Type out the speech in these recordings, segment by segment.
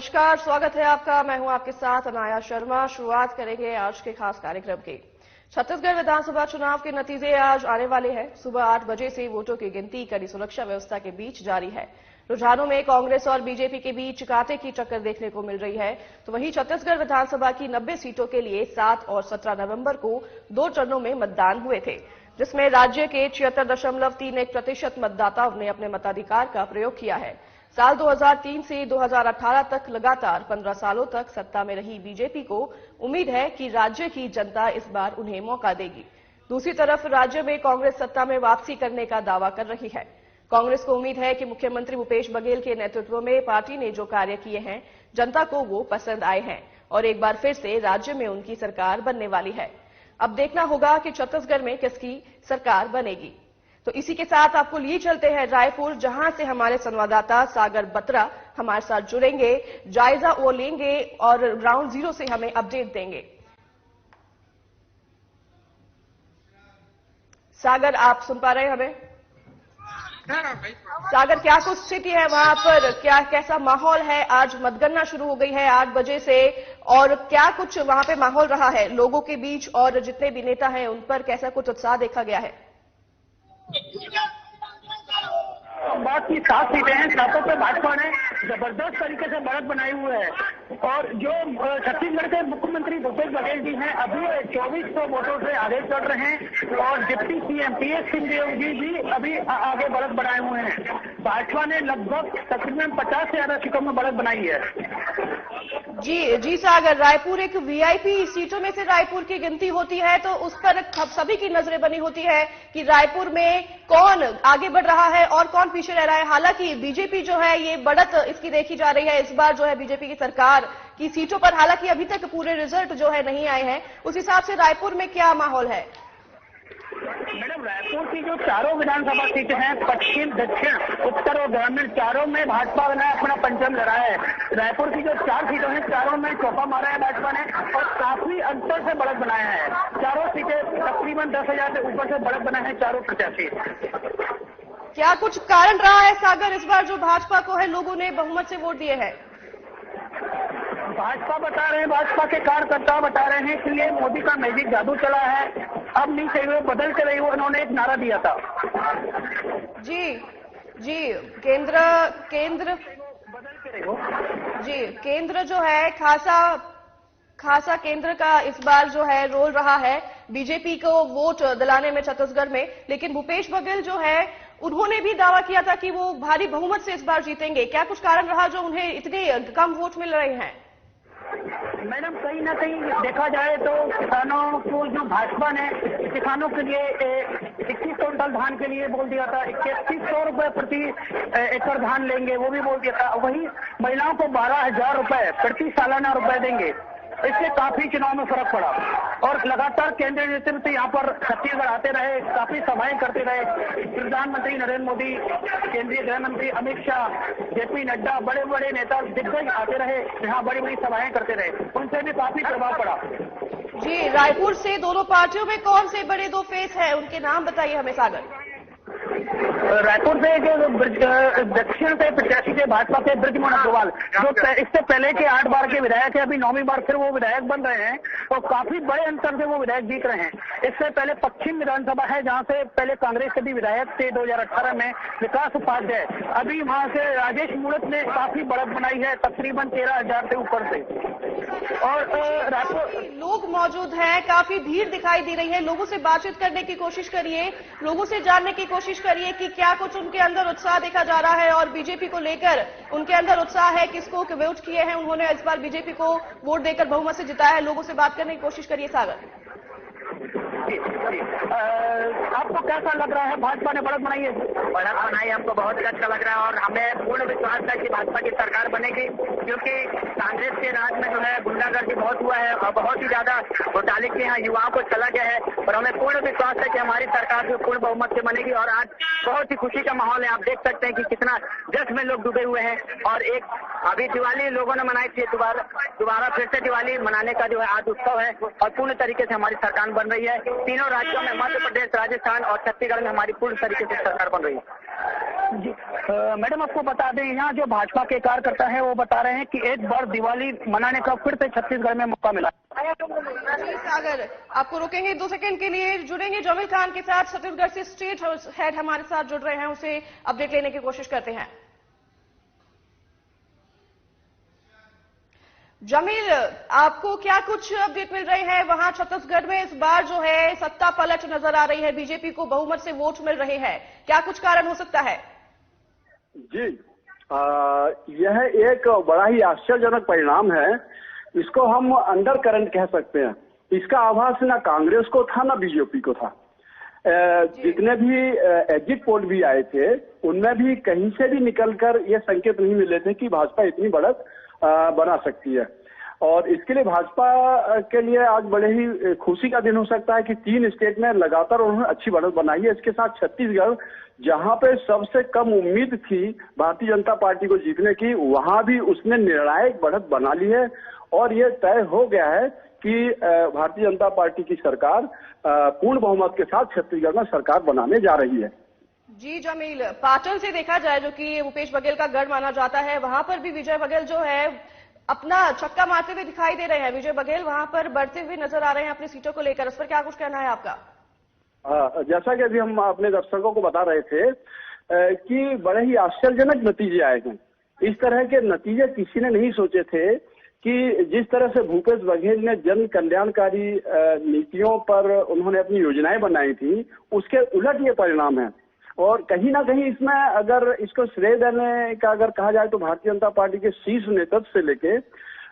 नमस्कार, स्वागत है आपका। मैं हूं आपके साथ अनाया शर्मा। शुरुआत करेंगे आज के खास कार्यक्रम की। छत्तीसगढ़ विधानसभा चुनाव के नतीजे आज आने वाले हैं। सुबह 8 बजे से वोटों की गिनती कड़ी सुरक्षा व्यवस्था के बीच जारी है। रुझानों में कांग्रेस और बीजेपी के बीच कांटे की टक्कर देखने को मिल रही है। तो वहीं छत्तीसगढ़ विधानसभा की 90 सीटों के लिए 7 और 17 नवंबर को 2 चरणों में मतदान हुए थे, जिसमें राज्य के 76.31% मतदाताओं ने अपने मताधिकार का प्रयोग किया है। साल 2003 से 2018 तक लगातार 15 सालों तक सत्ता में रही बीजेपी को उम्मीद है कि राज्य की जनता इस बार उन्हें मौका देगी। दूसरी तरफ राज्य में कांग्रेस सत्ता में वापसी करने का दावा कर रही है। कांग्रेस को उम्मीद है कि मुख्यमंत्री भूपेश बघेल के नेतृत्व में पार्टी ने जो कार्य किए हैं, जनता को वो पसंद आए हैं और एक बार फिर से राज्य में उनकी सरकार बनने वाली है। अब देखना होगा कि छत्तीसगढ़ में किसकी सरकार बनेगी। तो इसी के साथ आपको लिए चलते हैं रायपुर, जहां से हमारे संवाददाता सागर बत्रा हमारे साथ जुड़ेंगे, जायजा वो लेंगे और ग्राउंड जीरो से हमें अपडेट देंगे। सागर, आप सुन पा रहे हैं हमें? सागर, क्या कुछ स्थिति है वहां पर? क्या कैसा माहौल है? आज मतगणना शुरू हो गई है 8 बजे से, और क्या कुछ वहां पे माहौल रहा है लोगों के बीच, और जितने भी नेता हैं उन पर कैसा कुछ उत्साह देखा गया है? बहुत ही 7 सीटें हैं, 7 पे भाजपा ने जबरदस्त तरीके से बढ़त बनाई हुई है। और जो छत्तीसगढ़ के मुख्यमंत्री भूपेश बघेल जी हैं, अभी 2400 वोटों से आगे चल रहे हैं और डिप्टी सीएम टीएस सिंहदेव जी भी अभी आगे बढ़त बनाए हुए हैं। भाजपा ने लगभग तकरीबन 50 से ज्यादा सीटों में बढ़त बनाई है। जी सागर, रायपुर एक वीआईपी सीटों में से रायपुर की गिनती होती है, तो उस पर सभी की नजरें बनी होती है कि रायपुर में कौन आगे बढ़ रहा है और कौन पीछे रह रहा है। हालांकि बीजेपी जो है ये बढ़त इसकी देखी जा रही है इस बार जो है बीजेपी की सरकार की सीटों पर। हालांकि अभी तक पूरे रिजल्ट जो है नहीं आए हैं। उस हिसाब से रायपुर में क्या माहौल है? मैडम, रायपुर की जो चारों विधानसभा सीटें हैं, पश्चिम, दक्षिण, उत्तर और ग्रामीण, चारों में भाजपा ने अपना पंचम लड़ा है। रायपुर की जो 4 सीटें हैं, चारों में चौका मारा है भाजपा ने और काफी अंतर से बढ़त बनाया है। चारों सीटें तकरीबन 10,000 से ऊपर से बढ़त बनाए हैं चारों प्रत्याशी। क्या कुछ कारण रहा है सागर इस बार जो भाजपा को है लोगों ने बहुमत से वोट दिए हैं? भाजपा बता रहे हैं, भाजपा के कार्यकर्ता बता रहे हैं कि ये मोदी का मैजिक जादू चला है, अब नहीं चाहिए, बदल के रही। उन्होंने एक नारा दिया था। जी केंद्र बदल के रही हो जी, केंद्र जो है खासा केंद्र का इस बार जो है रोल रहा है बीजेपी को वोट दिलाने में छत्तीसगढ़ में। लेकिन भूपेश बघेल जो है उन्होंने भी दावा किया था कि वो भारी बहुमत से इस बार जीतेंगे। क्या कुछ कारण रहा जो उन्हें इतने कम वोट मिल रहे हैं? मैडम, कहीं ना कहीं देखा जाए तो किसानों को जो भाजपा ने किसानों के लिए 21 क्विंटल धान के लिए बोल दिया था, 3100 रुपए प्रति एकड़ धान लेंगे, वो भी बोल दिया था। वही महिलाओं को 12,000 रुपए प्रति सालाना रुपए देंगे। इससे काफी चुनाव में फर्क पड़ा और लगातार केंद्रीय नेतृत्व यहाँ पर छत्तीसगढ़ आते रहे, काफी सभाएं करते रहे। प्रधानमंत्री नरेंद्र मोदी, केंद्रीय गृह मंत्री अमित शाह, जेपी नड्डा, बड़े बड़े नेता दिग्गज आते रहे, यहाँ बड़ी बड़ी सभाएं करते रहे, उनसे भी काफी प्रभाव पड़ा। जी, रायपुर से दोनों पार्टियों में कौन से बड़े 2 फेस है, उनके नाम बताइए हमें सागर। रायपुर से जो दक्षिण से प्रत्याशी थे भाजपा के बृजमोहन अग्रवाल, जो इससे पहले के 8 बार के विधायक है, अभी 9वीं बार फिर वो विधायक बन रहे हैं और काफी बड़े अंतर से वो विधायक जीत रहे हैं। इससे पहले पश्चिम विधानसभा है, जहां से पहले कांग्रेस के भी विधायक थे 2018 में, विकास उपाध्याय। अभी वहां से राजेश मूणत ने काफी बढ़त बनाई है, तकरीबन 13,000 से ऊपर से। और रायपुर लोग मौजूद हैं, काफी भीड़ दिखाई दे रही है। लोगों से बातचीत करने की कोशिश करिए, लोगों से जानने की कोशिश करिए कि क्या कुछ उनके अंदर उत्साह देखा जा रहा है और बीजेपी को लेकर उनके अंदर उत्साह है, किसको वोट किए हैं उन्होंने इस बार बीजेपी को वोट देकर बहुमत से जिताया है। लोगों से बात करने की कोशिश करिए सागर। आपको कैसा लग रहा है? भाजपा ने बढ़त बनाई है? बढ़त बनाई हमको बहुत ही अच्छा लग रहा है और हमें पूर्ण विश्वास है कि भाजपा की सरकार बनेगी, क्योंकि कांग्रेस के राज में जो है गुंडागर्दी बहुत हुआ है और बहुत ही ज्यादा घोटाले के यहाँ युवाओं को चला गया है। और हमें पूर्ण विश्वास है कि हमारी सरकार जो पूर्ण बहुमत से बनेगी। और आज बहुत ही खुशी का माहौल है, आप देख सकते हैं कि कितना जश्न में लोग डूबे हुए हैं। और एक अभी दिवाली लोगों ने मनाई थी, दोबारा फिर से दिवाली मनाने का जो है आज उत्सव है और पूर्ण तरीके से हमारी सरकार बन रही है। तीनों राज्यों में, मध्य प्रदेश, राजस्थान और छत्तीसगढ़ में हमारी पूर्ण तरीके से सरकार बन रही है। जी मैडम, आपको बता दें, यहाँ जो भाजपा के कार्यकर्ता है वो बता रहे हैं कि एक बार दिवाली मनाने का फिर से छत्तीसगढ़ में मौका मिला। जी सागर, आपको रोकेंगे 2 सेकंड के लिए, जुड़ेंगे जमील खान के साथ। छत्तीसगढ़ से स्टेट हेड हमारे साथ जुड़ रहे हैं, उसे अपडेट लेने की कोशिश करते हैं। जमील, आपको क्या कुछ अपडेट मिल रहे हैं वहां छत्तीसगढ़ में? इस बार जो है सत्ता पलट नजर आ रही है, बीजेपी को बहुमत से वोट मिल रहे हैं, क्या कुछ कारण हो सकता है? जी, यह एक बड़ा ही आश्चर्यजनक परिणाम है। इसको हम अंडर करंट कह सकते हैं। इसका आभास ना कांग्रेस को था ना बीजेपी को था। जितने भी एग्जिट पोल भी आए थे उनमें भी कहीं से भी निकलकर ये संकेत नहीं मिले थे कि भाजपा इतनी बढ़त बना सकती है। और इसके लिए भाजपा के लिए आज बड़े ही खुशी का दिन हो सकता है कि 3 स्टेट में लगातार उन्होंने अच्छी बढ़त बनाई है। इसके साथ छत्तीसगढ़, जहां पे सबसे कम उम्मीद थी भारतीय जनता पार्टी को जीतने की, वहां भी उसने निर्णायक बढ़त बना ली है। और ये तय हो गया है कि भारतीय जनता पार्टी की सरकार पूर्ण बहुमत के साथ छत्तीसगढ़ में सरकार बनाने जा रही है। जी जमील, पाटन से देखा जाए जो कि भूपेश बघेल का गढ़ माना जाता है, वहां पर भी विजय बघेल जो है अपना छक्का मारते हुए दिखाई दे रहे हैं। विजय बघेल वहां पर बढ़ते हुए नजर आ रहे हैं अपनी सीटों को लेकर, इस पर क्या कुछ कहना है आपका? जैसा कि अभी हम अपने दर्शकों को बता रहे थे कि बड़े ही आश्चर्यजनक नतीजे आए हैं। इस तरह के नतीजे किसी ने नहीं सोचे थे कि जिस तरह से भूपेश बघेल ने जन कल्याणकारी नीतियों पर उन्होंने अपनी योजनाएं बनाई थी, उसके उलट ये परिणाम है। और कहीं ना कहीं इसमें अगर इसको श्रेय देने का अगर कहा जाए तो भारतीय जनता पार्टी के शीर्ष नेतृत्व से लेके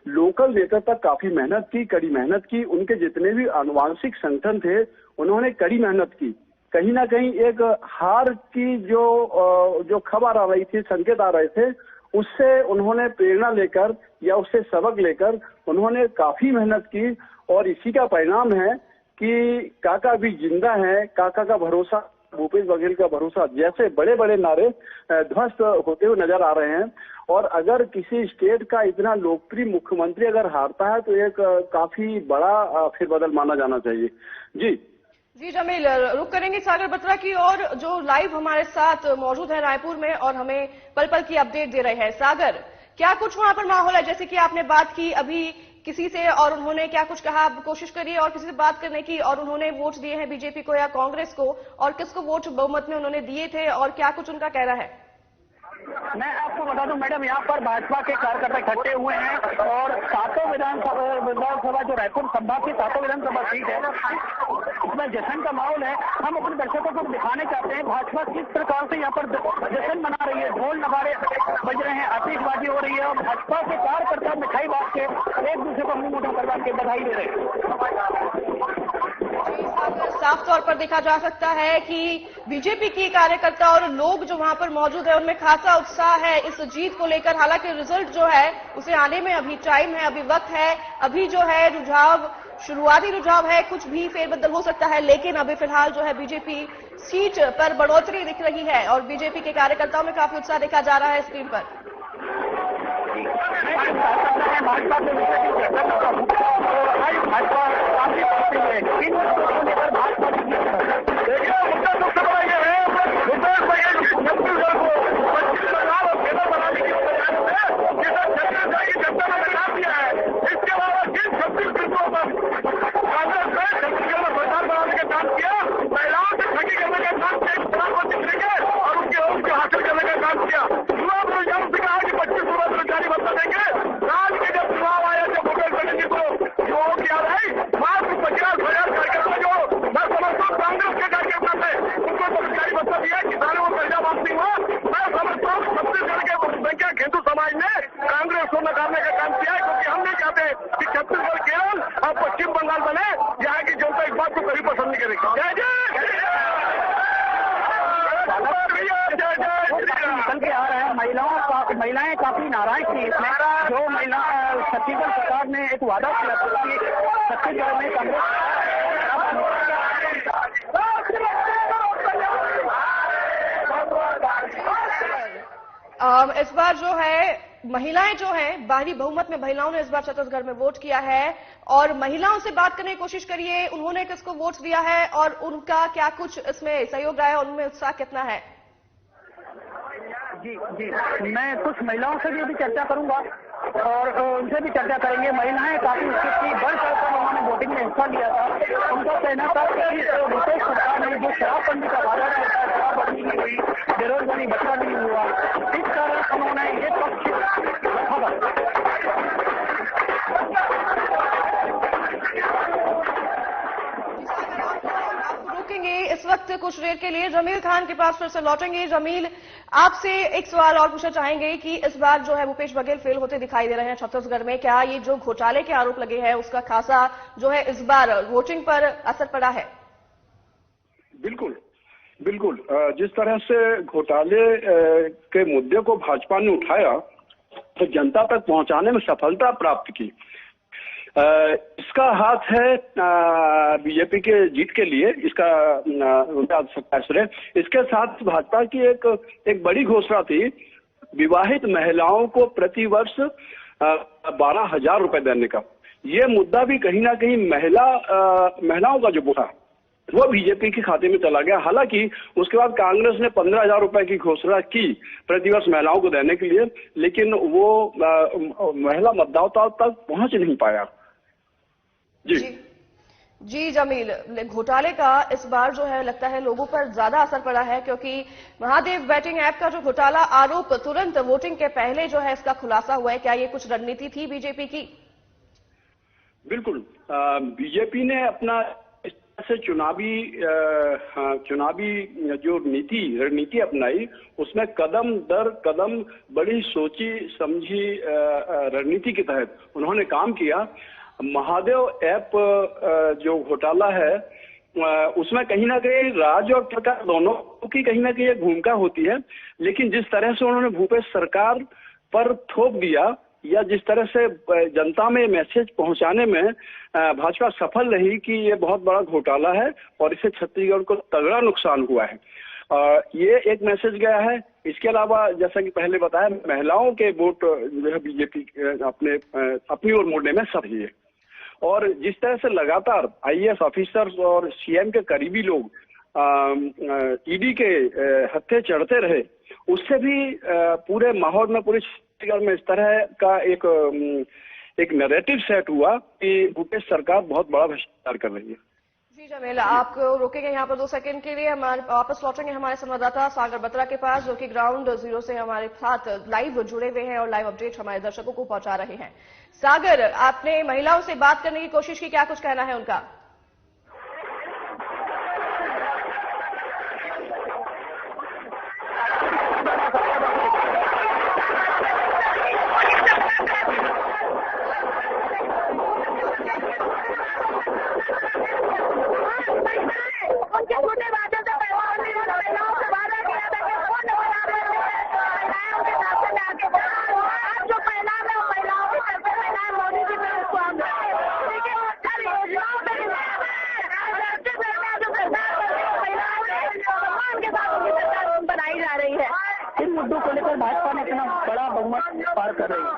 लोकल नेता तक काफी मेहनत की, कड़ी मेहनत की। उनके जितने भी आनुवांशिक संगठन थे उन्होंने कड़ी मेहनत की। कहीं ना कहीं एक हार की जो खबर आ रही थी, संकेत आ रहे थे, उससे उन्होंने प्रेरणा लेकर या उससे सबक लेकर उन्होंने काफी मेहनत की। और इसी का परिणाम है कि काका भी जिंदा है, काका का भरोसा, भूपेश बघेल का भरोसा जैसे बड़े बड़े नारे ध्वस्त होते हुए नजर आ रहे हैं। और अगर किसी स्टेट का इतना लोकप्रिय मुख्यमंत्री अगर हारता है तो एक काफी बड़ा फेरबदल माना जाना चाहिए। जी जमील, रुक करेंगे सागर बत्रा की और जो लाइव हमारे साथ मौजूद है रायपुर में और हमें पल पल की अपडेट दे रहे हैं। सागर, क्या कुछ वहां पर माहौल है? जैसे कि आपने बात की अभी किसी से और उन्होंने क्या कुछ कहा, कोशिश करिए और किसी से बात करने की, और उन्होंने वोट दिए हैं बीजेपी को या कांग्रेस को, और किसको वोट बहुमत में उन्होंने दिए थे और क्या कुछ उनका कहना है? मैं आपको बता दूं मैडम, यहाँ पर भाजपा के कार्यकर्ता इकट्ठे हुए हैं और सातों विधानसभा जो रायपुर संभाग की 7 विधानसभा सीट है उसमें जश्न का माहौल है। हम अपने दर्शकों को दिखाने चाहते हैं भाजपा किस प्रकार से यहाँ पर जश्न मना रही है। ढोल नगाड़े बज रहे हैं, आतिशबाजी हो रही है और भाजपा के कार्यकर्ता मिठाई बांट के एक दूसरे को मुंह मोटा करवा के बधाई दे रहे हैं। साफ तौर पर देखा जा सकता है कि बीजेपी के कार्यकर्ता और लोग जो वहां पर मौजूद है उनमें खासा उत्साह है इस जीत को लेकर। हालांकि रिजल्ट जो है उसे आने में अभी टाइम है, अभी वक्त है। अभी जो है रुझाव, शुरुआती रुझाव है, कुछ भी फेरबदल हो सकता है, लेकिन अभी फिलहाल जो है बीजेपी सीट पर बढ़ोतरी दिख रही है और बीजेपी के कार्यकर्ताओं में काफी उत्साह देखा जा रहा है स्क्रीन पर। भाजपा महिलाएं काफी नाराज थी इसमें। जो महिला छत्तीसगढ़ सरकार ने एक वादा किया था कि छत्तीसगढ़ में इस बार जो है महिलाएं जो हैं बाहरी बहुमत में महिलाओं ने इस बार छत्तीसगढ़ में वोट किया है और महिलाओं से बात करने की कोशिश करिए, उन्होंने किसको वोट दिया है और उनका क्या कुछ इसमें सहयोग रहा है, उनमें उत्साह कितना है? जी जी, मैं कुछ महिलाओं से भी अभी चर्चा करूंगा और उनसे भी चर्चा करेंगे। महिलाएं काफी उत्सुक थी, बढ़ चढ़कर उन्होंने वोटिंग में हिस्सा लिया था। उनका कहना था कि भूपेश सरकार ने जो शराबबंदी का वादा किया था, शराबबंदी नहीं हुई, बेरोजगारी भत्ता नहीं हुआ, इस कारण उन्होंने ये पक्ष रखा था। रोकेंगे इस वक्त कुछ देर के लिए, जमील खान के पास फिर से लौटेंगे। जमील, आपसे एक सवाल और पूछना चाहेंगे कि इस बार जो है भूपेश बघेल फेल होते दिखाई दे रहे हैं छत्तीसगढ़ में, क्या ये जो घोटाले के आरोप लगे हैं उसका खासा जो है इस बार वोटिंग पर असर पड़ा है? बिल्कुल बिल्कुल, जिस तरह से घोटाले के मुद्दे को भाजपा ने उठाया तो जनता तक पहुंचाने में सफलता प्राप्त की। इसका हाथ है बीजेपी के जीत के लिए, इसका श्रेय। इसके साथ भाजपा की एक बड़ी घोषणा थी, विवाहित महिलाओं को प्रतिवर्ष 12,000 रुपए देने का। ये मुद्दा भी कहीं ना कहीं महिलाओं का जो बुरा वो बीजेपी के खाते में चला गया। हालांकि उसके बाद कांग्रेस ने 15,000 रुपए की घोषणा की प्रतिवर्ष महिलाओं को देने के लिए, लेकिन वो महिला मतदाताओं तक पहुंच नहीं पाया। जी जमील, घोटाले का इस बार जो है लगता है लोगों पर ज्यादा असर पड़ा है, क्योंकि महादेव बैटिंग ऐप का जो घोटाला आरोप तुरंत वोटिंग के पहले जो है इसका खुलासा हुआ है। क्या ये कुछ रणनीति थी बीजेपी की? बिल्कुल, बीजेपी ने अपना से चुनावी जो रणनीति अपनाई, उसमें कदम दर कदम बड़ी सोची समझी रणनीति के तहत उन्होंने काम किया। महादेव ऐप जो घोटाला है उसमें कहीं ना कहीं राज्य और सरकार दोनों की कहीं ना कहीं एक भूमिका होती है, लेकिन जिस तरह से उन्होंने भूपेश सरकार पर थोप दिया या जिस तरह से जनता में मैसेज पहुंचाने में भाजपा सफल रही कि ये बहुत बड़ा घोटाला है और इससे छत्तीसगढ़ को तगड़ा नुकसान हुआ है, ये एक मैसेज गया है। इसके अलावा जैसा कि पहले बताया, महिलाओं के वोट जो है बीजेपी अपनी ओर मोड़ने में सफल है। और जिस तरह से लगातार आईएएस ऑफिसर्स और सीएम के करीबी लोग ईडी के हत्थे चढ़ते रहे, उससे भी पूरे माहौल में, पूरे छत्तीसगढ़ में इस तरह का एक नैरेटिव सेट हुआ कि भूपेश सरकार बहुत बड़ा भ्रष्टाचार कर रही है। जी जमील, आपको रोकेंगे यहाँ पर 2 सेकंड के लिए। हमारे वापस लौटेंगे हमारे संवाददाता सागर बत्रा के पास, जो कि ग्राउंड जीरो से हमारे साथ लाइव जुड़े हुए हैं और लाइव अपडेट हमारे दर्शकों को पहुंचा रहे हैं। सागर, आपने महिलाओं से बात करने की कोशिश की, क्या कुछ कहना है उनका? मुद्दों को लेकर भाजपा ने इतना बड़ा बहुमत पार कर रही है।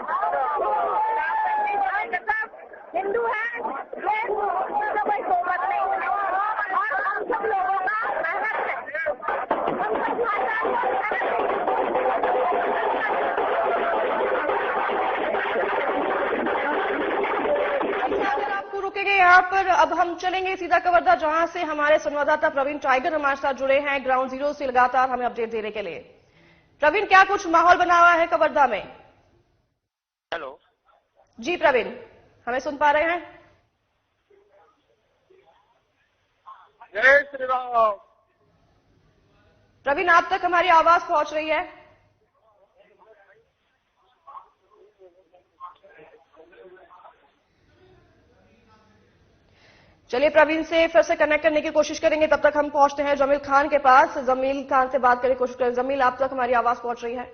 हिंदू है, कोई बहुमत नहीं और हम सब लोगों का मेहनत है। आपको रुकेंगे यहाँ पर, अब हम चलेंगे सीधा कवर्धा, जहां से हमारे संवाददाता प्रवीण टाइगर हमारे साथ जुड़े हैं ग्राउंड जीरो से लगातार हमें अपडेट देने के लिए। प्रवीण, क्या कुछ माहौल बना हुआ है कवर्धा में? हेलो जी प्रवीण, हमें सुन पा रहे हैं? जय श्री राम। प्रवीण, आप तक हमारी आवाज पहुंच रही है? चलिए प्रवीण से फिर से कनेक्ट करने की कोशिश करेंगे, तब तक हम पहुंचते हैं जमील खान के पास। जमील खान से बात करने की कोशिश करें। जमील, आप तक हमारी आवाज पहुंच रही है?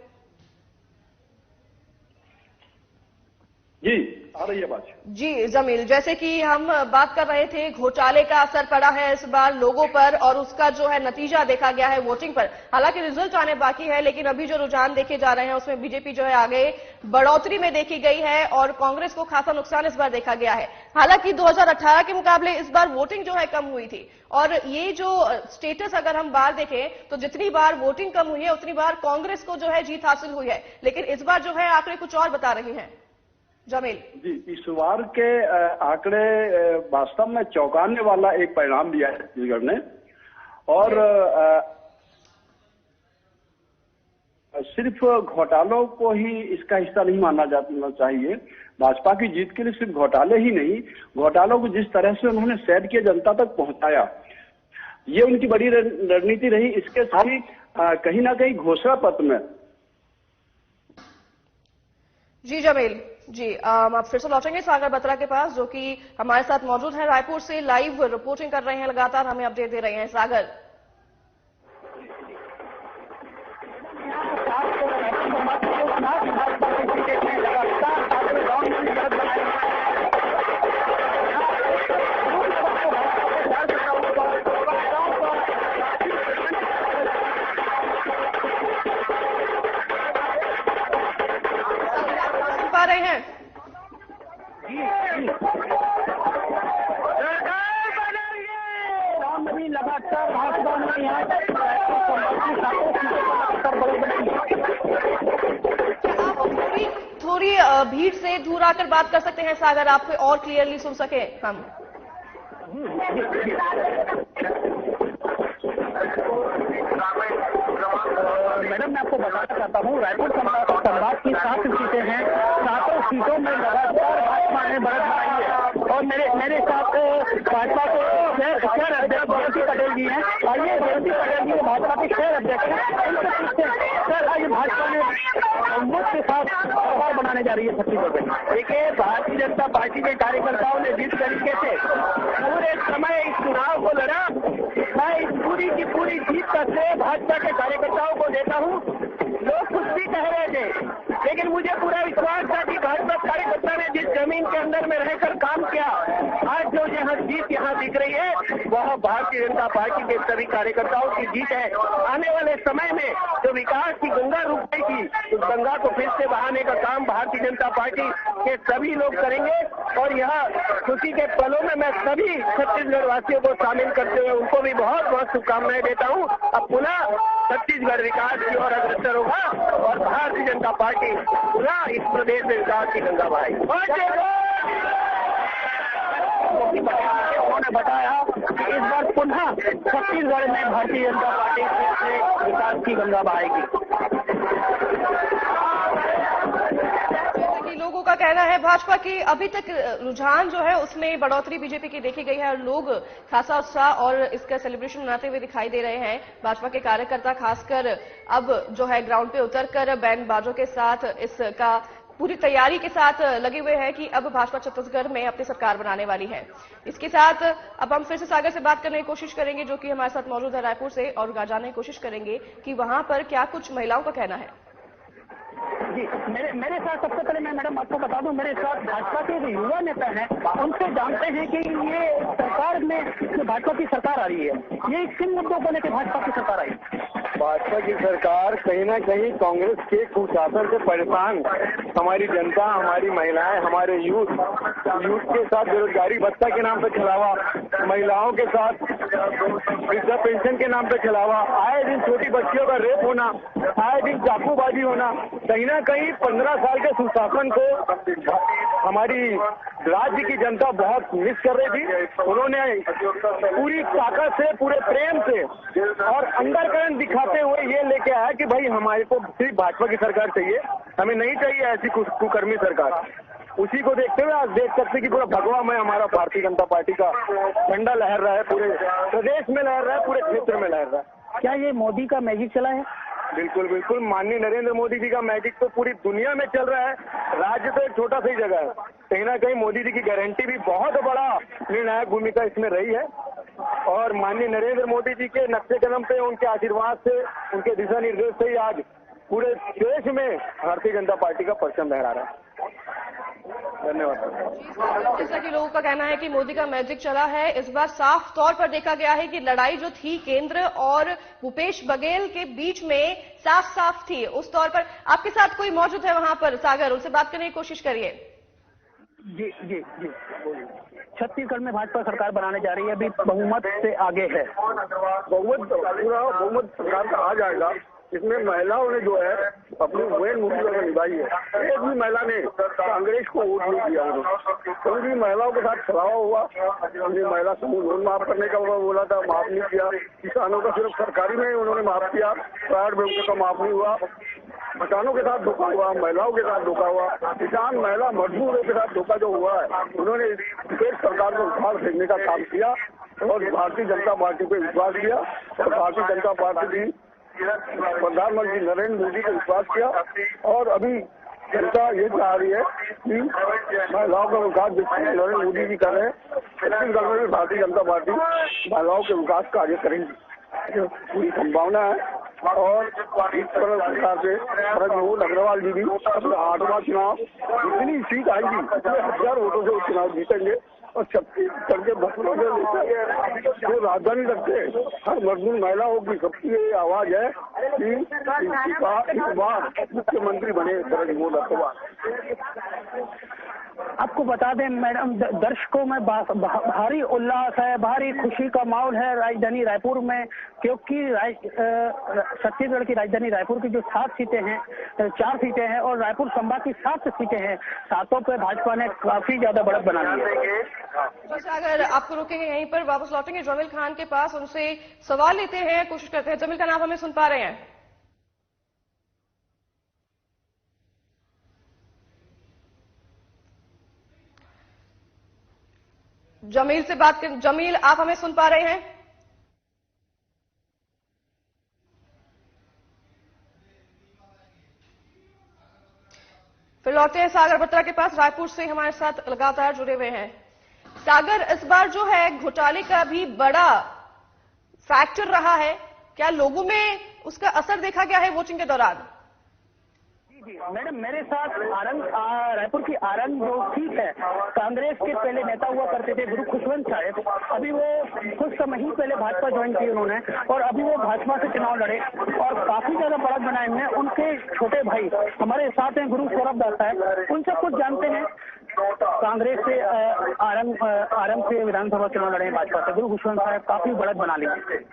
जी आ रही है बात। जी जमील, जैसे कि हम बात कर रहे थे, घोटाले का असर पड़ा है इस बार लोगों पर और उसका जो है नतीजा देखा गया है वोटिंग पर। हालांकि रिजल्ट आने बाकी है, लेकिन अभी जो रुझान देखे जा रहे हैं उसमें बीजेपी जो है आगे बढ़ोतरी में देखी गई है और कांग्रेस को खासा नुकसान इस बार देखा गया है। हालांकि 2018 के मुकाबले इस बार वोटिंग जो है कम हुई थी और ये जो स्टेटस अगर हम बार देखें तो जितनी बार वोटिंग कम हुई है उतनी बार कांग्रेस को जो है जीत हासिल हुई है, लेकिन इस बार जो है आंकड़े कुछ और बता रहे हैं। जमील जी, इस बार के आंकड़े वास्तव में चौंकाने वाला एक परिणाम दिया है छत्तीसगढ़ ने और सिर्फ घोटालों को ही इसका हिस्सा नहीं माना जाना चाहिए। भाजपा की जीत के लिए सिर्फ घोटाले ही नहीं, घोटालों को जिस तरह से उन्होंने सैर किया, जनता तक पहुंचाया, ये उनकी बड़ी रणनीति रही। इसके साथ ही कहीं ना कहीं घोषणा पत्र में। जी जमील जी, आप फिर से लौटेंगे सागर बत्रा के पास जो कि हमारे साथ मौजूद है, रायपुर से लाइव रिपोर्टिंग कर रहे हैं, लगातार हमें अपडेट दे रहे हैं। सागर पा रहे हैं लगातार भाजपा में यहाँ थोड़ी भीड़ से दूर आकर बात कर सकते हैं सागर, आपको और क्लियरली सुन सके हम। मैडम मैं आपको बताना चाहता हूँ, रायपुर संभाग की 7 सीटें हैं, 7 सीटों में लगातार भाजपा ने बढ़त बनाई है और मेरे साथ भाजपा के शहर अध्यक्ष जयंती पटेल जी हैं। आइए, जयंती पटेल जी भाजपा के शहर अध्यक्ष हैं, इनसे पूछते हैं सर आज भाजपा ने मुफ्त के साथ सरकार बनाने जा रही है छत्तीसगढ़ में। देखिए, भारतीय जनता पार्टी के कार्यकर्ताओं ने जिस तरीके से पूरे समय इस चुनाव को लड़ा, मैं इस पूरी की पूरी जीत का श्रेय भाजपा के कार्यकर्ताओं को देता हूं। लोग कुछ भी कह रहे थे, लेकिन मुझे पूरा विश्वास था कि भाजपा कार्यकर्ता ने जिस जमीन के अंदर में रहकर काम किया, आज जो यहाँ जीत यहाँ दिख रही है वह भारतीय जनता पार्टी के सभी कार्यकर्ताओं की जीत है। आने वाले समय में जो विकास की गंगा रुक गई थी, उस गंगा को फिर से बहाने का काम भारतीय जनता पार्टी के सभी लोग करेंगे और यह खुशी के पलों में मैं सभी छत्तीसगढ़ वासियों को शामिल करते हुए उनको भी बहुत बहुत शुभकामनाएं देता हूँ। अब पुनः छत्तीसगढ़ विकास की ओर अग्रसर होगा और भारतीय जनता पार्टी पुनः इस प्रदेश में विकास की गंगा बहाएगी। उन्होंने बताया कि इस बार पुनः छत्तीसगढ़ में भारतीय जनता पार्टी से विकास की गंगा बहाएगी। लोगों का कहना है भाजपा की अभी तक रुझान जो है उसमें बढ़ोतरी बीजेपी की देखी गई है और लोग खासा उत्साह और इसका सेलिब्रेशन मनाते हुए दिखाई दे रहे हैं। भाजपा के कार्यकर्ता खासकर अब जो है ग्राउंड पे उतरकर बैंड बाजों के साथ इसका पूरी तैयारी के साथ लगे हुए हैं कि अब भाजपा छत्तीसगढ़ में अपनी सरकार बनाने वाली है। इसके साथ अब हम फिर से सागर से बात करने की कोशिश करेंगे जो कि हमारे साथ मौजूद है रायपुर से और जानने की कोशिश करेंगे कि वहां पर क्या कुछ महिलाओं का कहना है। जी, मेरे साथ सबसे पहले मैं मैडम आपको बता दूं, मेरे साथ भाजपा के जो युवा नेता हैं उनसे जानते हैं कि ये सरकार में जो भाजपा की सरकार आ रही है, ये किन मुद्दों को लेकर भाजपा की सरकार आई? भाजपा की सरकार कहीं ना कहीं कांग्रेस के कुशासन से परेशान हमारी जनता, हमारी महिलाएं, हमारे यूथ के साथ बेरोजगारी भत्ता के नाम पे छलावा, महिलाओं के साथ वृद्धा पेंशन के नाम पे छलावा, आए दिन छोटी बच्चियों का रेप होना, आए दिन चाकूबाजी होना, कहीं ना कहीं 15 साल के सुशासन को हमारी राज्य की जनता बहुत मिस कर रही थी। उन्होंने पूरी ताकत से, पूरे प्रेम से और अंडरकरंट दिखाते हुए ये लेके आया कि भाई हमारे को सिर्फ भाजपा की सरकार चाहिए, हमें नहीं चाहिए ऐसी कुकर्मी सरकार। उसी को देखते हुए आज देख सकते कि पूरा भगवा में हमारा भारतीय जनता पार्टी का झंडा लहर रहा है, पूरे प्रदेश में लहर रहा है, पूरे क्षेत्र में लहर रहा है। क्या ये मोदी का मैजिक चला है? बिल्कुल बिल्कुल, माननीय नरेंद्र मोदी जी का मैजिक तो पूरी दुनिया में चल रहा है। राज्य तो एक छोटा सी जगह है, कहीं ना कहीं मोदी जी की गारंटी भी बहुत बड़ा निर्णायक भूमिका इसमें रही है और माननीय नरेंद्र मोदी जी के नक्शे कदम पे, उनके आशीर्वाद से, उनके दिशा निर्देश से ही आज पूरे देश में भारतीय जनता पार्टी का परचम लहरा रहा है। धन्यवाद। जैसा कि लोगों का कहना है कि मोदी का मैजिक चला है, इस बार साफ तौर पर देखा गया है कि लड़ाई जो थी केंद्र और भूपेश बघेल के बीच में साफ साफ थी। उस तौर पर आपके साथ कोई मौजूद है वहां पर, सागर, उनसे बात करने की कोशिश करिए। जी जी जी, छत्तीसगढ़ में भाजपा सरकार बनाने जा रही है, अभी बहुमत से आगे है। पूरा बहुमत सरकार का आ जाएगा। इसमें महिलाओं ने जो है अपनी मेन भूमिका निभाई है। एक भी महिला ने कांग्रेस को वोट नहीं दिया, क्योंकि महिलाओं के साथ छलावा हुआ। हमने महिला समूह लोन माफ करने का बोला था, माफ नहीं किया। किसानों का सिर्फ सरकारी में उन्होंने माफ किया, प्राइवेट बैंकों का माफ नहीं हुआ। किसानों के साथ धोखा हुआ, महिलाओं के साथ धोखा हुआ। किसान, महिला, मजदूरों के साथ धोखा जो हुआ है, उन्होंने देश सरकार को उखाड़ फेंकने का काम किया और भारतीय जनता पार्टी पे विश्वास किया। और भारतीय जनता पार्टी भी प्रधानमंत्री नरेंद्र मोदी को विश्वास किया। और अभी जनता ये चाह रही है कि महिलाओं का विकास नरेंद्र मोदी जी कर रहे हैं। छत्तीसगढ़ में भी भारतीय जनता पार्टी महिलाओं के विकास कार्य करेंगी, पूरी संभावना है। और इस प्रकार से रघुवीर अग्रवाल जी भी अपना 8वां चुनाव जितनी सीट आएगी उतने 1000 वोटों से चुनाव जीतेंगे। और छत्तीसगढ़ के बच्चों से जो राजधानी रखते हैं, हर मजदूर महिलाओं की सबकी ये आवाज है कि इस बार मुख्यमंत्री बने रघुवीर अग्रवाल। आपको बता दें मैडम, दर्शकों में भारी उल्लास है, भारी खुशी का माहौल है राजधानी रायपुर में, क्योंकि छत्तीसगढ़ की राजधानी रायपुर की जो 7 सीटें हैं, 4 सीटें हैं और रायपुर संभाग की 7 सीटें हैं, 7 पे भाजपा ने काफी ज्यादा बढ़त बना ली है। अगर आपको रोकेंगे यहीं पर, वापस लौटेंगे जमील खान के पास, उनसे सवाल लेते हैं, कोशिश करते हैं। जमील खान, आप हमें सुन पा रहे हैं? जमील से बात कर, जमील आप हमें सुन पा रहे हैं? फिर लौटते हैं सागर बत्रा के पास, रायपुर से हमारे साथ लगातार जुड़े हुए हैं। सागर, इस बार जो है घोटाले का भी बड़ा फैक्टर रहा है, क्या लोगों में उसका असर देखा गया है वोटिंग के दौरान? जी मैडम, मेरे साथ रायपुर की आरंग जो सीट है, कांग्रेस के पहले नेता हुआ करते थे गुरु खुशवंत साहब, अभी वो कुछ समय ही पहले भाजपा ज्वाइन की उन्होंने और अभी वो भाजपा से चुनाव लड़े और काफी ज्यादा बढ़त बनाए हुए हैं। उनके छोटे भाई हमारे साथ हैं गुरु सौरभ दास साहब, उनसे कुछ जानते हैं। कांग्रेस से आरंग से विधानसभा चुनाव लड़े भाजपा से, गुरु खुशवंत साहब काफी बढ़त बना ली है।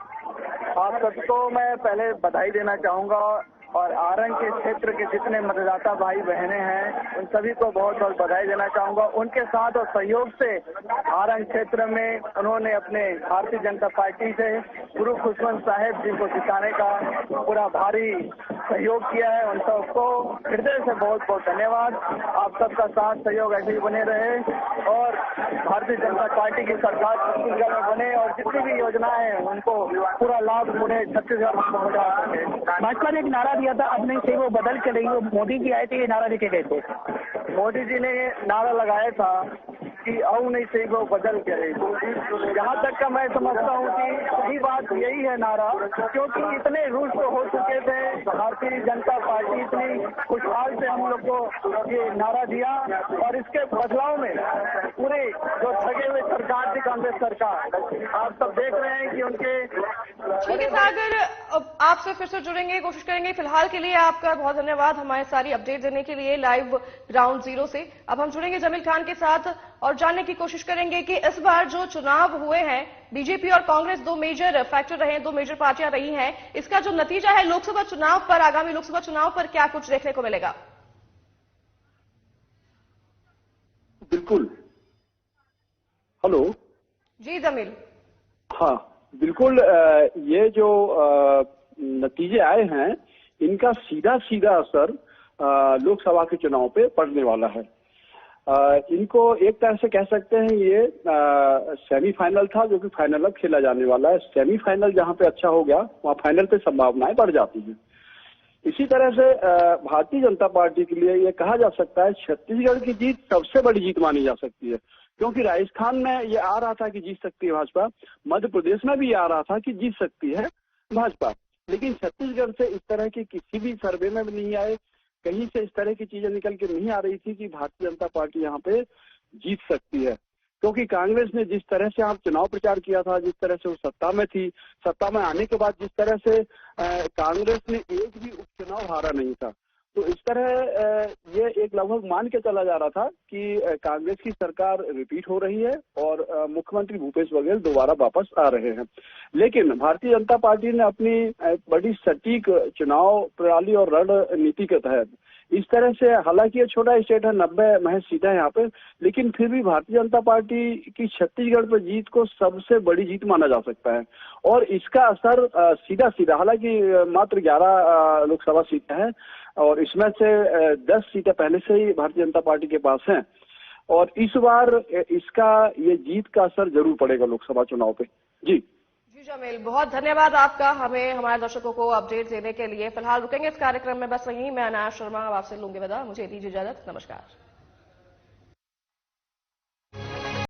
आप सबको मैं पहले बधाई देना चाहूंगा और आरंग के क्षेत्र के जितने मतदाता भाई बहनें हैं उन सभी को बहुत बहुत बधाई देना चाहूंगा। उनके साथ और सहयोग से आरंग क्षेत्र में उन्होंने अपने भारतीय जनता पार्टी से गुरु खुशवंत साहब जी को जिताने का पूरा भारी सहयोग किया है। उन सबको हृदय से बहुत बहुत धन्यवाद। आप सबका साथ सहयोग ऐसे ही बने रहे और भारतीय जनता पार्टी की सरकार छत्तीसगढ़ में बने और जितनी भी योजनाएं हैं उनको पूरा लाभ पूरे छत्तीसगढ़ में पहुंचा सके। भाजपा ने एक नारा दिया था, अब नहीं से वो बदल के रही, वो मोदी जी आए थे, ये नारा देके गए थे। मोदी जी ने नारा लगाया था कि अब नहीं सही वो बदल के रही। यहाँ तक का मैं समझता हूँ कि सही बात यही है नारा, क्योंकि इतने रूल्स तो हो चुके थे। भारतीय जनता पार्टी इतनी खुशहाल से हम लोग को ये नारा दिया और इसके बदलाव में पूरे जो ठगे हुए सरकार थी कांग्रेस सरकार, आप सब देख रहे हैं कि उनके। ठीक है सागर, अब आपसे फिर से जुड़ेंगे, कोशिश करेंगे। फिलहाल के लिए आपका बहुत धन्यवाद हमारे सारी अपडेट देने के लिए लाइव ग्राउंड जीरो से। अब हम जुड़ेंगे जमील खान के साथ और जानने की कोशिश करेंगे कि इस बार जो चुनाव हुए हैं, बीजेपी और कांग्रेस 2 मेजर फैक्टर रहे हैं, 2 मेजर पार्टियां रही हैं, इसका जो नतीजा है लोकसभा चुनाव पर, आगामी लोकसभा चुनाव पर क्या कुछ देखने को मिलेगा? बिल्कुल। हेलो जी जमील। हाँ बिल्कुल, ये जो नतीजे आए हैं इनका सीधा सीधा असर लोकसभा के चुनाव पे पड़ने वाला है। इनको एक तरह से कह सकते हैं ये सेमीफाइनल था जो कि फाइनल अब खेला जाने वाला है। सेमीफाइनल जहां पे अच्छा हो गया वहां फाइनल पे संभावनाएं बढ़ जाती हैं। इसी तरह से भारतीय जनता पार्टी के लिए ये कहा जा सकता है छत्तीसगढ़ की जीत सबसे बड़ी जीत मानी जा सकती है, क्योंकि राजस्थान में ये आ रहा था कि जीत सकती है भाजपा, मध्य प्रदेश में भी आ रहा था कि जीत सकती है भाजपा, लेकिन छत्तीसगढ़ से इस तरह की किसी भी सर्वे में भी नहीं आए, कहीं से इस तरह की चीजें निकल के नहीं आ रही थी कि भारतीय जनता पार्टी यहाँ पे जीत सकती है, क्योंकि कांग्रेस ने जिस तरह से आप चुनाव प्रचार किया था, जिस तरह से वो सत्ता में थी, सत्ता में आने के बाद जिस तरह से कांग्रेस ने एक भी उपचुनाव हारा नहीं था, तो इस तरह ये एक लगभग मान के चला जा रहा था कि कांग्रेस की सरकार रिपीट हो रही है और मुख्यमंत्री भूपेश बघेल दोबारा वापस आ रहे हैं। लेकिन भारतीय जनता पार्टी ने अपनी बड़ी सटीक चुनाव प्रणाली और रणनीति के तहत इस तरह से, हालांकि ये छोटा स्टेट है, 90 महज सीटें हैं यहाँ पे, लेकिन फिर भी भारतीय जनता पार्टी की छत्तीसगढ़ पर जीत को सबसे बड़ी जीत माना जा सकता है। और इसका असर सीधा सीधा, हालांकि मात्र 11 लोकसभा सीटें हैं और इसमें से 10 सीटें पहले से ही भारतीय जनता पार्टी के पास हैं, और इस बार इसका ये जीत का असर जरूर पड़ेगा लोकसभा चुनाव पे। जी जमील, बहुत धन्यवाद आपका हमें हमारे दर्शकों को अपडेट देने के लिए। फिलहाल रुकेंगे इस कार्यक्रम में, बस यहीं मैं अनाया शर्मा आपसे लूंगी विदा। मुझे दीजिए इजाजत, नमस्कार।